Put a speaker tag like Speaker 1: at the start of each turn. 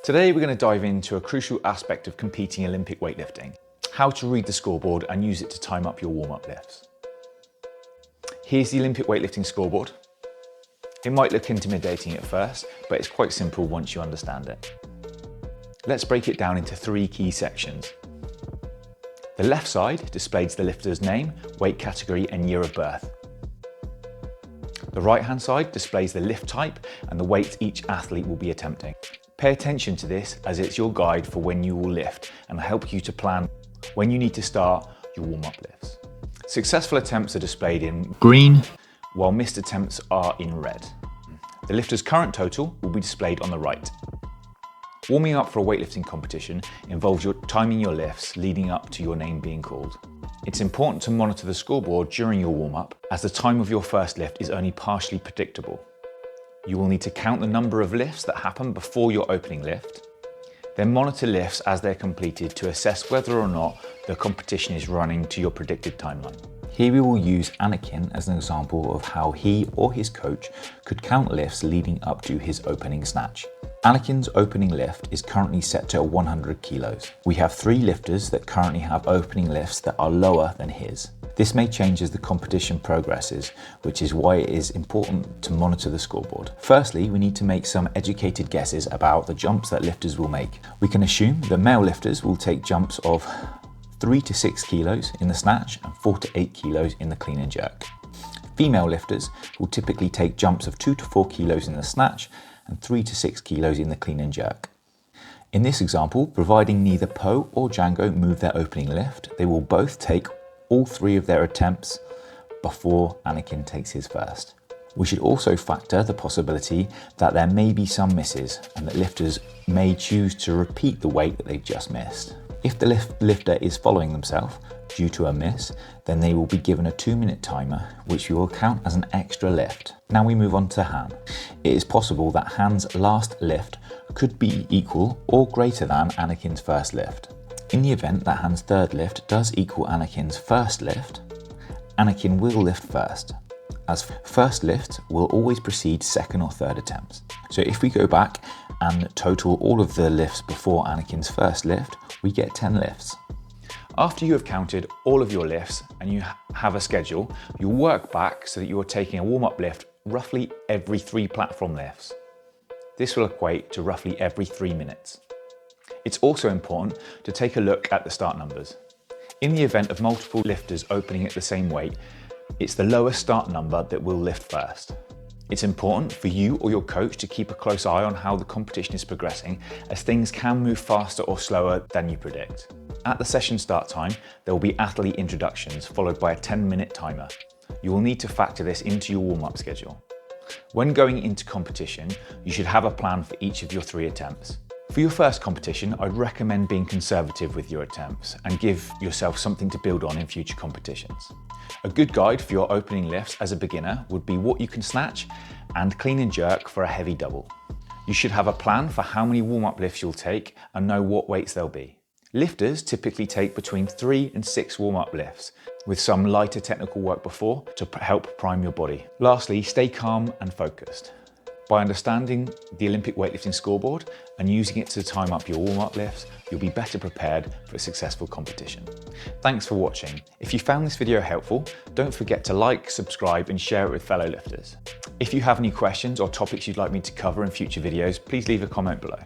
Speaker 1: Today we're going to dive into a crucial aspect of competing Olympic weightlifting, how to read the scoreboard and use it to time up your warm-up lifts. Here's the Olympic weightlifting scoreboard. It might look intimidating at first, but it's quite simple once you understand it. Let's break it down into three key sections. The left side displays the lifter's name, weight category and year of birth. The right-hand side displays the lift type and the weight each athlete will be attempting. Pay attention to this as it's your guide for when you will lift and help you to plan when you need to start your warm-up lifts. Successful attempts are displayed in green, while missed attempts are in red. The lifter's current total will be displayed on the right. Warming up for a weightlifting competition involves timing your lifts leading up to your name being called. It's important to monitor the scoreboard during your warm-up, as the time of your first lift is only partially predictable. You will need to count the number of lifts that happen before your opening lift, then monitor lifts as they're completed to assess whether or not the competition is running to your predicted timeline. Here we will use Anakin as an example of how he or his coach could count lifts leading up to his opening snatch. Anakin's opening lift is currently set to 100 kilos. We have 3 lifters that currently have opening lifts that are lower than his. This may change as the competition progresses, which is why it is important to monitor the scoreboard. Firstly, we need to make some educated guesses about the jumps that lifters will make. We can assume that male lifters will take jumps of 3 to 6 kilos in the snatch and 4 to 8 kilos in the clean and jerk. Female lifters will typically take jumps of 2 to 4 kilos in the snatch and 3 to 6 kilos in the clean and jerk. In this example, providing neither Poe or Django move their opening lift, they will both take all 3 of their attempts before Anakin takes his first. We should also factor the possibility that there may be some misses and that lifters may choose to repeat the weight that they've just missed. If the lifter is following themselves due to a miss, then they will be given a 2-minute timer, which we will count as an extra lift. Now we move on to Han. It is possible that Han's last lift could be equal or greater than Anakin's first lift. In the event that Han's third lift does equal Anakin's first lift, Anakin will lift first, as first lift will always precede second or third attempts. So if we go back and total all of the lifts before Anakin's first lift, we get 10 lifts. After you have counted all of your lifts and you have a schedule, you'll work back so that you are taking a warm-up lift roughly every 3 platform lifts. This will equate to roughly every 3 minutes. It's also important to take a look at the start numbers. In the event of multiple lifters opening at the same weight, it's the lowest start number that will lift first. It's important for you or your coach to keep a close eye on how the competition is progressing, as things can move faster or slower than you predict. At the session start time, there will be athlete introductions followed by a 10-minute timer. You will need to factor this into your warm-up schedule. When going into competition, you should have a plan for each of your 3 attempts. For your first competition, I'd recommend being conservative with your attempts and give yourself something to build on in future competitions. A good guide for your opening lifts as a beginner would be what you can snatch and clean and jerk for a heavy double. You should have a plan for how many warm-up lifts you'll take and know what weights they'll be. Lifters typically take between 3 and 6 warm-up lifts, with some lighter technical work before to help prime your body. Lastly, stay calm and focused. By understanding the Olympic weightlifting scoreboard and using it to time up your warm-up lifts, you'll be better prepared for a successful competition. Thanks for watching. If you found this video helpful, don't forget to like, subscribe and share it with fellow lifters. If you have any questions or topics you'd like me to cover in future videos, please leave a comment below.